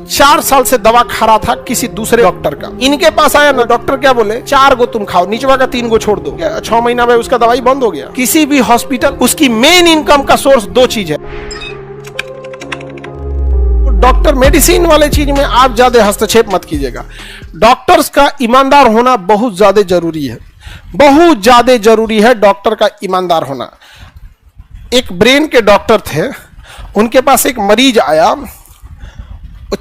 4 साल से दवा खा रहा था किसी दूसरे डॉक्टर का। इनके पास आया ना, डॉक्टर क्या बोले, 4 गो तुम खाओ, निचवा का 3 गो छोड़ दो। 6 महीना में उसका दवाई बंद हो गया। किसी भी हॉस्पिटल, उसकी मेन इनकम का सोर्स 2 चीज है। डॉक्टर मेडिसिन वाले चीज में आप ज्यादा हस्तक्षेप मत कीजिएगा। डॉक्टर्स का ईमानदार होना बहुत ज्यादा जरूरी है, बहुत ज्यादा जरूरी है डॉक्टर का ईमानदार होना। एक ब्रेन के डॉक्टर थे, उनके पास एक मरीज आया,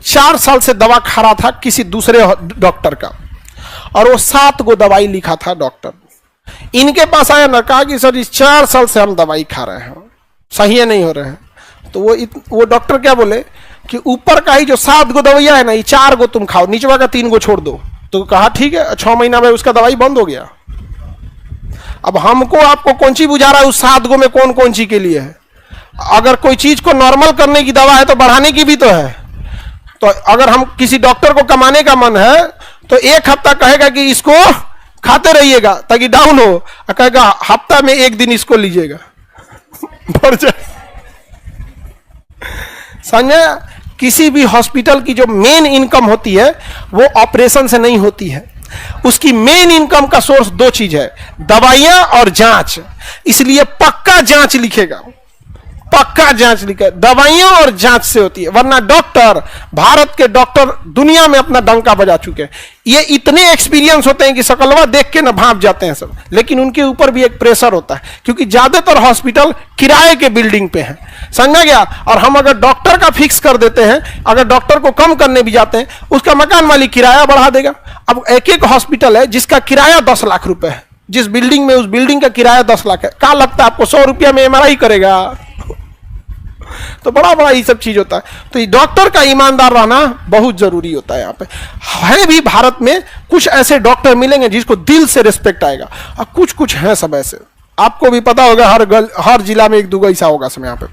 4 साल से दवा खा रहा था किसी दूसरे डॉक्टर का, और वो 7 गो दवाई लिखा था डॉक्टर। इनके पास आया ना, कहा कि सर इस 4 साल से हम दवाई खा रहे हैं, सही है नहीं हो रहे हैं। तो वो डॉक्टर क्या बोले कि ऊपर का ही जो 7 गो दवाइयां है ना, ये 4 गो तुम खाओ, निचवा का 3 गो छोड़ दो। तो कहा ठीक है, 6 महीना में उसका दवाई बंद हो गया। अब हमको आपको कौन सी बुझा रहा है उस 7 गो में कौन कौन सी के लिए है? अगर कोई चीज को नॉर्मल करने की दवा है तो बढ़ाने की भी तो है। तो अगर हम किसी डॉक्टर को कमाने का मन है तो 1 हफ्ता कहेगा कि इसको खाते रहिएगा ताकि डाउन हो, कहेगा हफ्ता में 1 दिन इसको लीजिएगा, बढ़ जाए। समझे? किसी भी हॉस्पिटल की जो मेन इनकम होती है वो ऑपरेशन से नहीं होती है। उसकी मेन इनकम का सोर्स 2 चीज है, दवाइयां और जांच। इसलिए पक्का जांच लिखेगा, पक्का जांच लिखे, दवाइयां और जांच से होती है। वरना डॉक्टर, भारत के डॉक्टर दुनिया में अपना डंका बजा चुके हैं। ये इतने एक्सपीरियंस होते हैं कि सकलवा देख के ना भाप जाते हैं सब, लेकिन उनके ऊपर भी एक प्रेशर होता है, क्योंकि ज्यादातर हॉस्पिटल किराए के बिल्डिंग पे हैं। समझा गया? और हम अगर डॉक्टर का फिक्स कर देते हैं, अगर डॉक्टर को कम करने भी जाते हैं, उसका मकान मालिक किराया बढ़ा देगा। अब एक हॉस्पिटल है जिसका किराया 10 लाख रुपए है, जिस बिल्डिंग में, उस बिल्डिंग का किराया 10 लाख है। क्या लगता है आपको 100 रुपया में MRI करेगा? तो बड़ा ये सब चीज होता है। तो डॉक्टर का ईमानदार रहना बहुत जरूरी होता है। यहाँ पे है भी भारत में कुछ ऐसे डॉक्टर मिलेंगे जिसको दिल से रिस्पेक्ट आएगा, और कुछ हैं सब ऐसे, आपको भी पता होगा, हर जिला में 1-2 ऐसा होगा सब यहाँ पे।